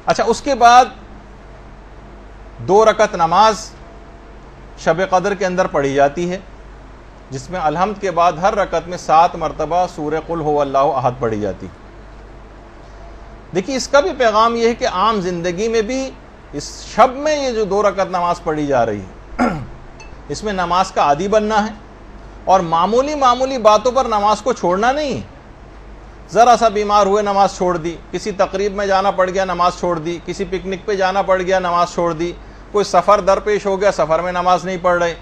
اچھا، اس کے بعد 2 رکعت نماز شب قدر کے اندر پڑھی جاتی ہے، جس میں الحمد کے بعد ہر رکعت میں 7 مرتبہ سورہ قل هو اللہ احد پڑھی جاتی۔ دیکھیے، اس کا بھی پیغام یہ ہے کہ عام زندگی میں بھی اس شب میں یہ جو 2 رکعت نماز پڑھی جا رہی ہے، اس میں نماز کا عادی بننا ہے، اور معمولی باتوں پر نماز کو چھوڑنا نہیں ہے۔ ذرا سا بیمار ہوئے نماز چھوڑ دی، کسی تقریب میں جانا پڑ گیا نماز چھوڑ دی، کسی پکنک پہ جانا پڑ گیا نماز چھوڑ دی، کوئی سفر درپیش ہو گیا سفر میں نماز نہیں پڑھ رہے،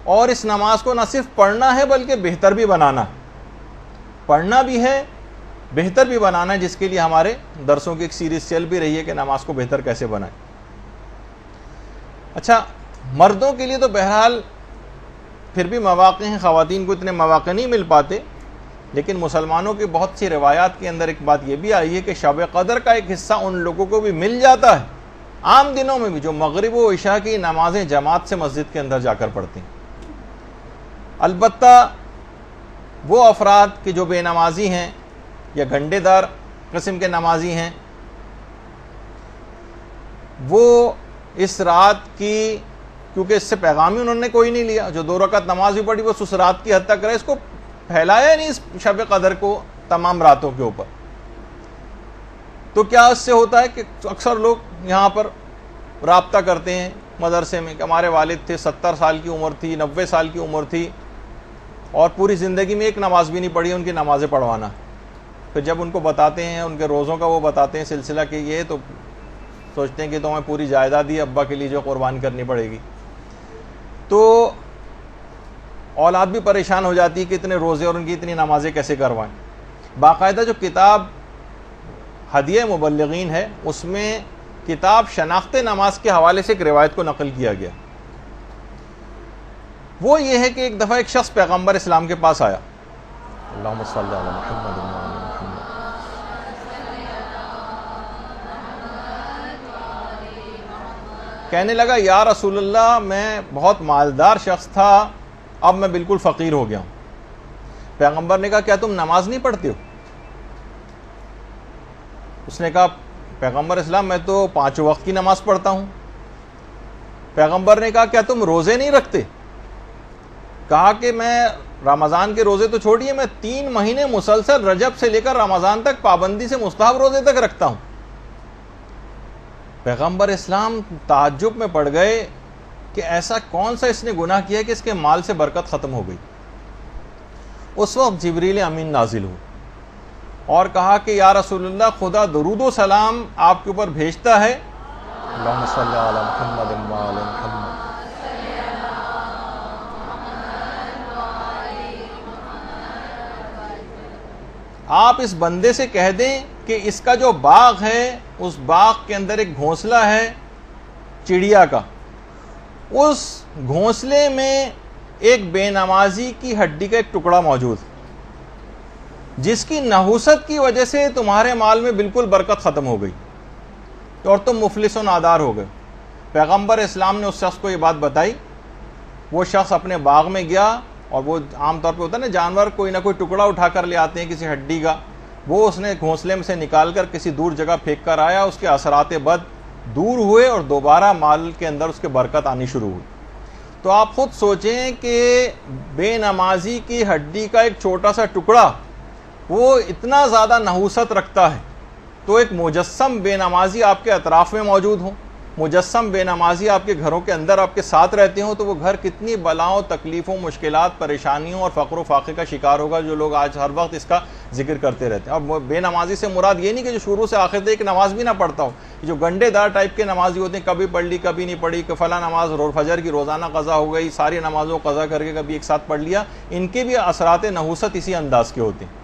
اور اس نماز کو نہ صرف پڑھنا ہے بلکہ بہتر بھی بنانا ہے۔ پڑھنا بھی ہے، بہتر بھی بنانا ہے، جس کے لیے ہمارے درسوں کی ایک سیریز چل بھی رہی ہے کہ نماز کو بہتر کیسے بنائیں۔ اچھا، مردوں کے لیے تو بہرحال پھر بھی مواقع ہیں، خواتین کو اتنے مواقع نہیں مل پاتے، لیکن مسلمانوں کی بہت سی روایات کے اندر ایک بات یہ بھی آئی ہے کہ شب قدر کا ایک حصہ ان لوگوں کو بھی مل جاتا ہے عام دنوں میں بھی، جو مغرب و عشاء کی نمازیں جماعت سے مسجد کے اندر جا کر پڑھتے ہیں۔ البتہ وہ افراد کہ جو بے نمازی ہیں یا گھنٹے دار قسم کے نمازی ہیں، وہ اس رات کی، کیونکہ اس سے پیغام ہی انہوں نے کوئی نہیں لیا، جو 2 رکعت نماز بھی پڑھی بس اس رات کی حد تک رہے، اس کو پھیلایا نہیں اس شب قدر کو تمام راتوں کے اوپر۔ تو کیا اس سے ہوتا ہے کہ اکثر لوگ یہاں پر رابطہ کرتے ہیں مدرسے میں کہ ہمارے والد تھے، 70 سال کی عمر تھی، 90 سال کی عمر تھی، اور پوری زندگی میں ایک نماز بھی نہیں پڑھی، ان کی نمازیں پڑھوانا۔ پھر جب ان کو بتاتے ہیں، ان کے روزوں کا وہ بتاتے ہیں سلسلہ کہ یہ، تو سوچتے ہیں کہ تو ہمیں پوری جائیداد ہی ابا کے لیے جو قربان کرنی پڑے گی۔ تو اولاد بھی پریشان ہو جاتی ہے کہ اتنے روزے اور ان کی اتنی نمازیں کیسے کروائیں۔ باقاعدہ جو کتاب ہدیہ مبلغین ہے، اس میں کتاب شناخت نماز کے حوالے سے ایک روایت کو نقل کیا گیا۔ وہ یہ ہے کہ ایک دفعہ ایک شخص پیغمبر اسلام کے پاس آیا، اللہم صلی علی محمد وعلی محمد، کہنے لگا یا رسول اللہ، میں بہت مالدار شخص تھا، اب میں بالکل فقیر ہو گیا ہوں۔ پیغمبر نے کہا کیا تم نماز نہیں پڑھتے ہو؟ اس نے کہا پیغمبر اسلام میں تو 5 وقت کی نماز پڑھتا ہوں۔ پیغمبر نے کہا کیا تم روزے نہیں رکھتے؟ کہا کہ میں رمضان کے روزے تو چھوڑیے، میں 3 مہینے مسلسل رجب سے لے کر رمضان تک پابندی سے مستحب روزے تک رکھتا ہوں۔ پیغمبر اسلام تعجب میں پڑ گئے کہ ایسا کون سا اس نے گناہ کیا کہ اس کے مال سے برکت ختم ہو گئی۔ اس وقت جبریل امین نازل ہوئے اور کہا کہ یا رسول اللہ، خدا درود و سلام آپ کے اوپر بھیجتا ہے، اللہم صلی علی محمد وعلی محمد، آپ اس بندے سے کہہ دیں کہ اس کا جو باغ ہے، اس باغ کے اندر ایک گھونسلہ ہے چڑیا کا، اس گھونسلے میں ایک بے نمازی کی ہڈی کا ایک ٹکڑا موجود ہے، جس کی نحوست کی وجہ سے تمہارے مال میں بالکل برکت ختم ہو گئی اور تم مفلس و نادار ہو گئے۔ پیغمبر اسلام نے اس شخص کو یہ بات بتائی۔ وہ شخص اپنے باغ میں گیا، اور وہ عام طور پہ ہوتا ہے نا، جانور کوئی نہ کوئی ٹکڑا اٹھا کر لے آتے ہیں کسی ہڈی کا، وہ اس نے گھونسلے میں سے نکال کر کسی دور جگہ پھینک کر آیا، اس کے اثرات بد دور ہوئے اور دوبارہ مال کے اندر اس کے برکت آنی شروع ہوئی۔ تو آپ خود سوچیں کہ بے نمازی کی ہڈی کا ایک چھوٹا سا ٹکڑا وہ اتنا زیادہ نحوست رکھتا ہے، تو ایک مجسم بے نمازی آپ کے اطراف میں موجود ہوں، مجسم بے نمازی آپ کے گھروں کے اندر آپ کے ساتھ رہتے ہوں، تو وہ گھر کتنی بلاؤں، تکلیفوں، مشکلات، پریشانیوں اور فقر و فاقے کا شکار ہوگا، جو لوگ آج ہر وقت اس کا ذکر کرتے رہتے ہیں۔ اور بے نمازی سے مراد یہ نہیں کہ جو شروع سے آخر تک ایک نماز بھی نہ پڑھتا ہو، جو گنڈے دار ٹائپ کے نمازی ہوتے ہیں، کبھی پڑھ لی کبھی نہیں پڑھی، کہ فلاں نماز فجر کی روزانہ قضا ہو گئی، ساری نمازوں قضا کر کے کبھی ایک ساتھ پڑھ لیا، ان کے بھی اثرات نحوست اسی انداز کے ہوتے ہیں۔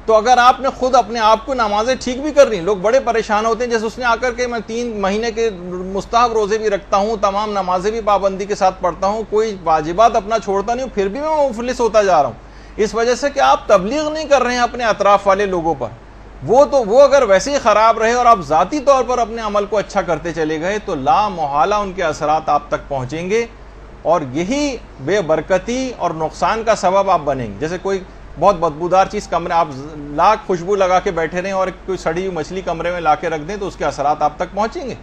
تو اگر آپ نے خود اپنے آپ کو نمازیں ٹھیک بھی کر رہی ہیں، لوگ بڑے پریشان ہوتے ہیں، جیسے اس نے آ کر کے میں 3 مہینے کے مستحب روزے بھی رکھتا ہوں، تمام نمازیں بھی پابندی کے ساتھ پڑھتا ہوں، کوئی واجبات اپنا چھوڑتا نہیں ہوں، پھر بھی میں مفلس ہوتا جا رہا ہوں، اس وجہ سے کہ آپ تبلیغ نہیں کر رہے ہیں اپنے اطراف والے لوگوں پر۔ وہ اگر ویسے ہی خراب رہے اور آپ ذاتی طور پر اپنے عمل کو اچھا کرتے چلے گئے، تو لا محالہ ان کے اثرات آپ تک پہنچیں گے، اور یہی بے برکتی اور نقصان کا سبب آپ بنیں گے۔ جیسے کوئی بہت بدبودار چیز کمرے، آپ لاکھ خوشبو لگا کے بیٹھے رہیں اور کوئی سڑی ہوئی مچھلی کمرے میں لا کے رکھ دیں تو اس کے اثرات آپ تک پہنچیں گے؟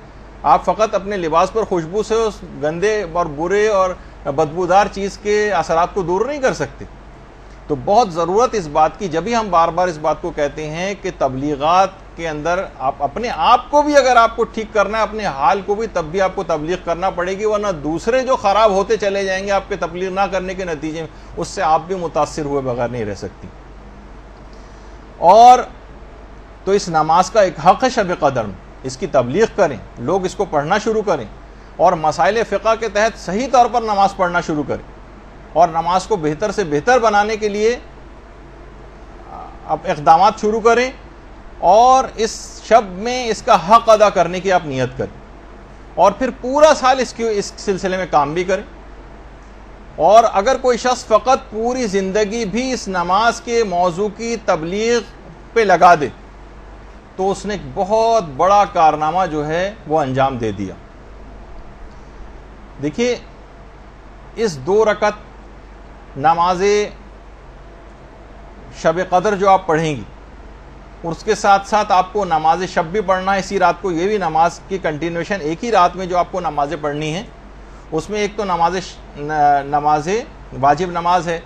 آپ فقط اپنے لباس پر خوشبو سے اس گندے اور برے اور بدبودار چیز کے اثرات کو دور نہیں کر سکتے۔ تو بہت ضرورت اس بات کی، جب ہی ہم بار بار اس بات کو کہتے ہیں کہ تبلیغات کے اندر آپ اپنے آپ کو بھی، اگر آپ کو ٹھیک کرنا ہے اپنے حال کو بھی، تب بھی آپ کو تبلیغ کرنا پڑے گی، ورنہ دوسرے جو خراب ہوتے چلے جائیں گے آپ کے تبلیغ نہ کرنے کے نتیجے میں، اس سے آپ بھی متاثر ہوئے بغیر نہیں رہ سکتی۔ اور تو اس نماز کا ایک حق ہے شب قدر میں، اس کی تبلیغ کریں، لوگ اس کو پڑھنا شروع کریں اور مسائل فقہ کے تحت صحیح طور پر نماز پڑھنا شروع کریں، اور نماز کو بہتر سے بہتر بنانے کے لیے اب اقدامات شروع کریں، اور اس شب میں اس کا حق ادا کرنے کی آپ نیت کریں، اور پھر پورا سال اس سلسلے میں کام بھی کریں۔ اور اگر کوئی شخص فقط پوری زندگی بھی اس نماز کے موضوع کی تبلیغ پہ لگا دے تو اس نے ایک بہت بڑا کارنامہ جو ہے وہ انجام دے دیا۔ دیکھیے، اس 2 رکعت نماز شب قدر جو آپ پڑھیں گی، اور اس کے ساتھ ساتھ آپ کو نماز شب بھی پڑھنا ہے اسی رات کو، یہ بھی نماز کی کنٹینیوشن ایک ہی رات میں جو آپ کو نمازیں پڑھنی ہیں، اس میں ایک تو نماز واجب نماز ہے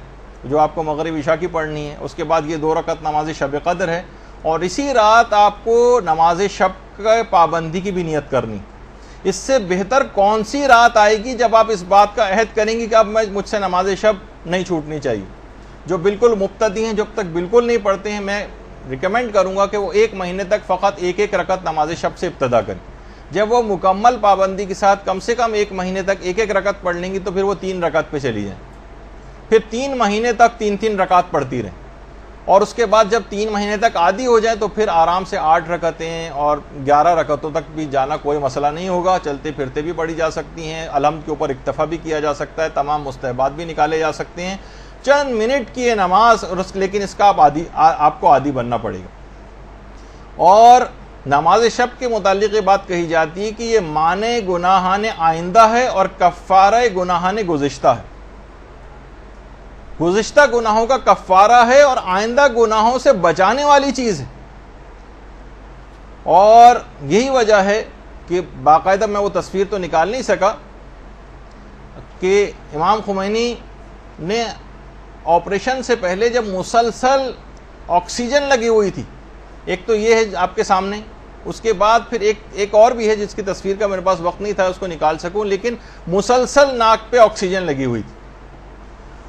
جو آپ کو مغرب عشاء کی پڑھنی ہے، اس کے بعد یہ 2 رکعت نماز شب قدر ہے، اور اسی رات آپ کو نماز شب کے پابندی کی بھی نیت کرنی۔ اس سے بہتر کون سی رات آئے گی جب آپ اس بات کا عہد کریں گے کہ اب مجھ سے نماز شب نہیں چھوٹنی چاہیے؟ جو بالکل مبتدی ہیں، جب تک بالکل نہیں پڑھتے ہیں، میں ریکمینڈ کروں گا کہ وہ 1 مہینے تک فقط ایک رکعت نماز شب سے ابتدا کریں۔ جب وہ مکمل پابندی کے ساتھ کم سے کم 1 مہینے تک ایک رکعت پڑھ لیں گی تو پھر وہ 3 رکعت پہ چلی جائیں، پھر 3 مہینے تک 3 رکعت پڑھتی رہیں، اور اس کے بعد جب 3 مہینے تک عادی ہو جائے تو پھر آرام سے 8 رکعتیں اور 11 رکعتوں تک بھی جانا کوئی مسئلہ نہیں ہوگا، چلتے پھرتے بھی پڑھی جا سکتی ہیں، الحمد کے اوپر اکتفا بھی کیا جا سکتا ہے، تمام مستحبات بھی نکالے جا سکتے ہیں، چند منٹ کی یہ نماز، لیکن اس کا آپ کو عادی بننا پڑے گا۔ اور نماز شب کے متعلق یہ بات کہی جاتی ہے کہ یہ معنی گناہان آئندہ ہے اور کفارہ گناہان گزشتہ ہے، گزشتہ گناہوں کا کفارہ ہے اور آئندہ گناہوں سے بچانے والی چیز ہے۔ اور یہی وجہ ہے کہ باقاعدہ میں وہ تصویر تو نکال نہیں سکا کہ امام خمینی نے آپریشن سے پہلے جب مسلسل آکسیجن لگی ہوئی تھی، ایک تو یہ ہے آپ کے سامنے، اس کے بعد پھر ایک اور بھی ہے جس کی تصویر کا میرے پاس وقت نہیں تھا اس کو نکال سکوں، لیکن مسلسل ناک پہ آکسیجن لگی ہوئی تھی۔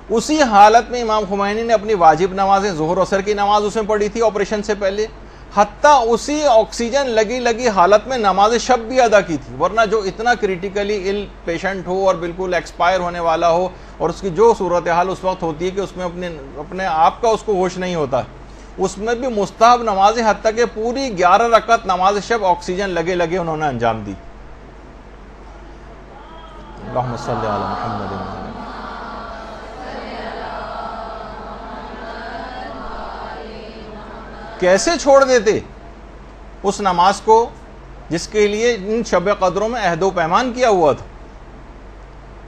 اسی حالت میں امام خمینی نے اپنی واجب نمازیں، ظہر اثر کی نماز اس میں پڑھی تھی آپریشن سے پہلے، حتیٰ اسی آکسیجن لگی حالت میں نماز شب بھی ادا کی تھی، ورنہ جو اتنا کریٹیکلی ال پیشنٹ ہو اور بالکل ایکسپائر ہونے والا ہو، اور اس کی جو صورتحال اس وقت ہوتی ہے کہ اس میں اپنے آپ کا اس کو ہوش نہیں ہوتا، اس میں بھی مستحب نمازیں حتیٰ کہ پوری 11 رکعت نماز شب آکسیجن لگے انہوں نے انجام دی۔ اللہم صلی علی محمد۔ کیسے چھوڑ دیتے اس نماز کو جس کے لیے ان شب قدروں میں عہد و پیمان کیا ہوا تھا؟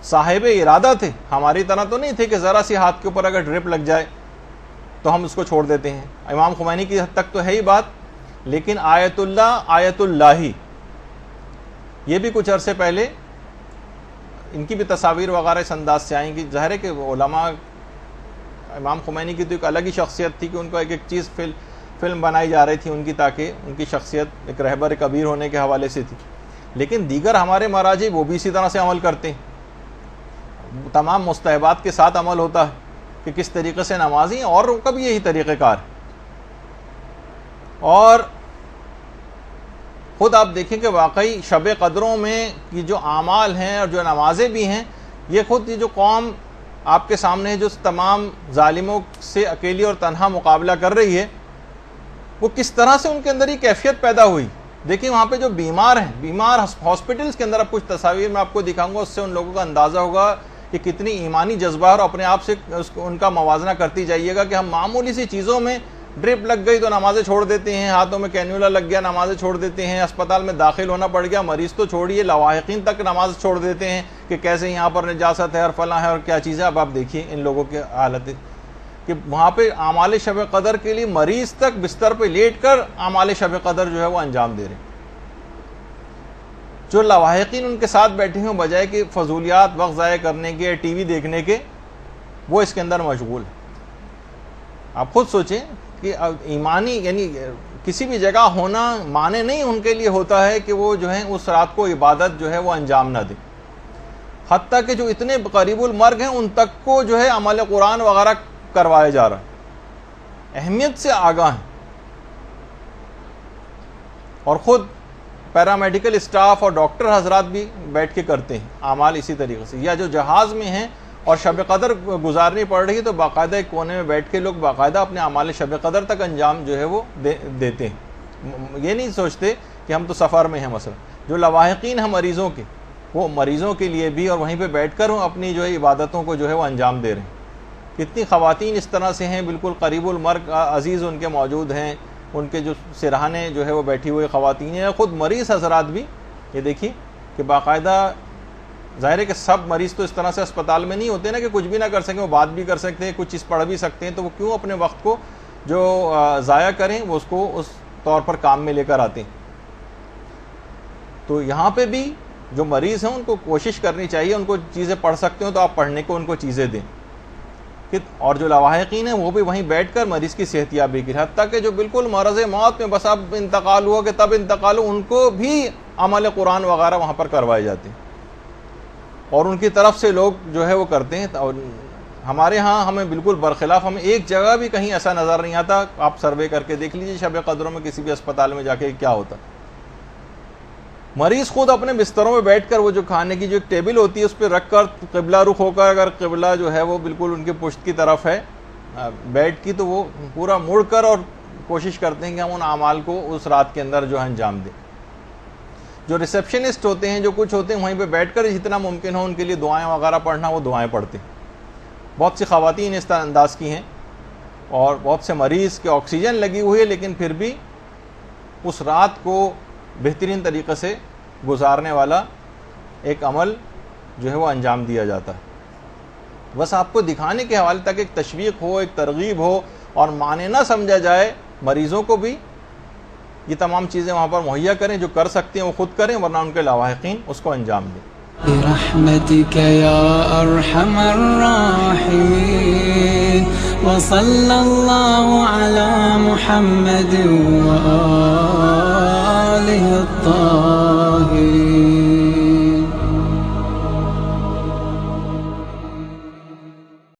صاحب ارادہ تھے، ہماری طرح تو نہیں تھے کہ ذرا سی ہاتھ کے اوپر اگر ڈرپ لگ جائے تو ہم اس کو چھوڑ دیتے ہیں۔ امام خمینی کی حد تک تو ہے ہی بات، لیکن آیت اللہ یہ بھی کچھ عرصے پہلے ان کی بھی تصاویر وغیرہ اس انداز سے آئیں گی۔ ظاہر ہے کہ علماء، امام خمینی کی تو ایک الگ ہی شخصیت تھی کہ ان کو ایک چیز فلم بنائی جا رہی تھی ان کی، تاکہ ان کی شخصیت ایک رہبر کبیر ہونے کے حوالے سے تھی، لیکن دیگر ہمارے مراجع وہ بھی اسی طرح سے عمل کرتے ہیں، تمام مستحبات کے ساتھ عمل ہوتا ہے کہ کس طریقے سے نمازی، اور ان کا بھی یہی طریقہ کار ہے۔ اور خود آپ دیکھیں کہ واقعی شب قدروں میں یہ جو اعمال ہیں اور جو نمازیں بھی ہیں، یہ خود یہ جو قوم آپ کے سامنے ہے جو تمام ظالموں سے اکیلی اور تنہا مقابلہ کر رہی ہے، وہ کس طرح سے ان کے اندر یہ کیفیت پیدا ہوئی۔ دیکھیں وہاں پہ جو بیمار ہیں، بیمار ہاسپٹلس کے اندر، اب کچھ تصاویر میں آپ کو دکھاؤں گا، اس سے ان لوگوں کا اندازہ ہوگا کہ کتنی ایمانی جذبہ اور اپنے آپ سے ان کا موازنہ کرتی جائیے گا کہ ہم معمولی سی چیزوں میں ڈرپ لگ گئی تو نمازیں چھوڑ دیتے ہیں، ہاتھوں میں کینیولا لگ گیا نمازیں چھوڑ دیتے ہیں، اسپتال میں داخل ہونا پڑ گیا، مریض تو چھوڑیے لواحقین تک نماز چھوڑ دیتے ہیں کہ کیسے یہاں پر نجاست ہے اور فلاں ہے اور کیا چیز ہے۔ اب آپ دیکھیے ان لوگوں کی حالت کہ وہاں پہ اعمال شب قدر کے لیے مریض تک بستر پہ لیٹ کر اعمال شب قدر جو ہے وہ انجام دے رہے ہیں. جو لواحقین ان کے ساتھ بیٹھے ہیں بجائے کہ فضولیات وقت ضائع کرنے کے ٹی وی دیکھنے کے وہ اس کے اندر مشغول ہیں. آپ خود سوچیں کہ ایمانی یعنی کسی بھی جگہ ہونا معنی نہیں ان کے لیے ہوتا ہے کہ وہ جو ہے اس رات کو عبادت جو ہے وہ انجام نہ دیں. حتیٰ کہ جو اتنے قریب المرگ ہیں ان تک کو جو ہے عمل قرآن وغیرہ کروایا جا رہا ہے، اہمیت سے آگاہ ہیں. اور خود پیرامیڈیکل اسٹاف اور ڈاکٹر حضرات بھی بیٹھ کے کرتے ہیں اعمال اسی طریقے سے. یا جو جہاز میں ہیں اور شب قدر گزارنی پڑ رہی ہے تو باقاعدہ ایک کونے میں بیٹھ کے لوگ باقاعدہ اپنے اعمال شب قدر تک انجام جو ہے وہ دیتے ہیں. یہ نہیں سوچتے کہ ہم تو سفر میں ہیں. مثلا جو لواحقین ہیں مریضوں کے، وہ مریضوں کے لیے بھی اور وہیں پہ بیٹھ کر اپنی جو ہے عبادتوں کو جو ہے وہ انجام دے رہے ہیں. کتنی خواتین اس طرح سے ہیں بالکل قریب المرگ عزیز ان کے موجود ہیں، ان کے جو سرہانے جو ہے وہ بیٹھی ہوئی خواتین ہیں. خود مریض حضرات بھی یہ دیکھیے کہ باقاعدہ، ظاہر ہے کہ سب مریض تو اس طرح سے اسپتال میں نہیں ہوتے نا کہ کچھ بھی نہ کر سکیں، وہ بات بھی کر سکتے ہیں، کچھ چیز پڑھ بھی سکتے ہیں، تو وہ کیوں اپنے وقت کو جو ضائع کریں، وہ اس کو اس طور پر کام میں لے کر آتے ہیں. تو یہاں پہ بھی جو مریض ہیں ان کو کوشش کرنی چاہیے، ان کو چیزیں پڑھ سکتے ہو تو آپ پڑھنے کو ان کو چیزیں دیں. اور جو لواحقین ہیں وہ بھی وہیں بیٹھ کر مریض کی صحت یابی کی، حتیٰ کہ جو بالکل مرض موت میں بس اب انتقال ہوا کہ تب انتقال ہو، ان کو بھی عمل قرآن وغیرہ وہاں پر کروائے جاتے ہیں اور ان کی طرف سے لوگ جو ہے وہ کرتے ہیں. اور ہمارے ہاں ہمیں بالکل برخلاف، ہمیں ایک جگہ بھی کہیں ایسا نظر نہیں آتا. آپ سروے کر کے دیکھ لیجیے شب قدروں میں کسی بھی اسپتال میں جا کے کیا ہوتا. مریض خود اپنے بستروں میں بیٹھ کر وہ جو کھانے کی جو ایک ٹیبل ہوتی ہے اس پہ رکھ کر قبلہ رخ ہو کر، اگر قبلہ جو ہے وہ بالکل ان کے پشت کی طرف ہے بیڈ کی، تو وہ پورا مڑ کر اور کوشش کرتے ہیں کہ ہم ان اعمال کو اس رات کے اندر جو ہے انجام دیں. جو ریسیپشنسٹ ہوتے ہیں، جو کچھ ہوتے ہیں، وہیں پہ بیٹھ کر جتنا ممکن ہو ان کے لیے دعائیں وغیرہ پڑھنا، وہ دعائیں پڑھتے ہیں. بہت سی خواتین اس طرح انداز کی ہیں اور بہت سے مریض کے آکسیجن لگی ہوئی ہے، لیکن پھر بھی اس رات کو بہترین طریقے سے گزارنے والا ایک عمل جو ہے وہ انجام دیا جاتا ہے. بس آپ کو دکھانے کے حوالے تک ایک تشویق ہو، ایک ترغیب ہو اور معنی نہ سمجھا جائے. مریضوں کو بھی یہ تمام چیزیں وہاں پر مہیا کریں، جو کر سکتے ہیں وہ خود کریں، ورنہ ان کے لواحقین اس کو انجام دیں. برحمتك يا أرحم الراحمين وصلى الله على محمد وآله الطاهرين.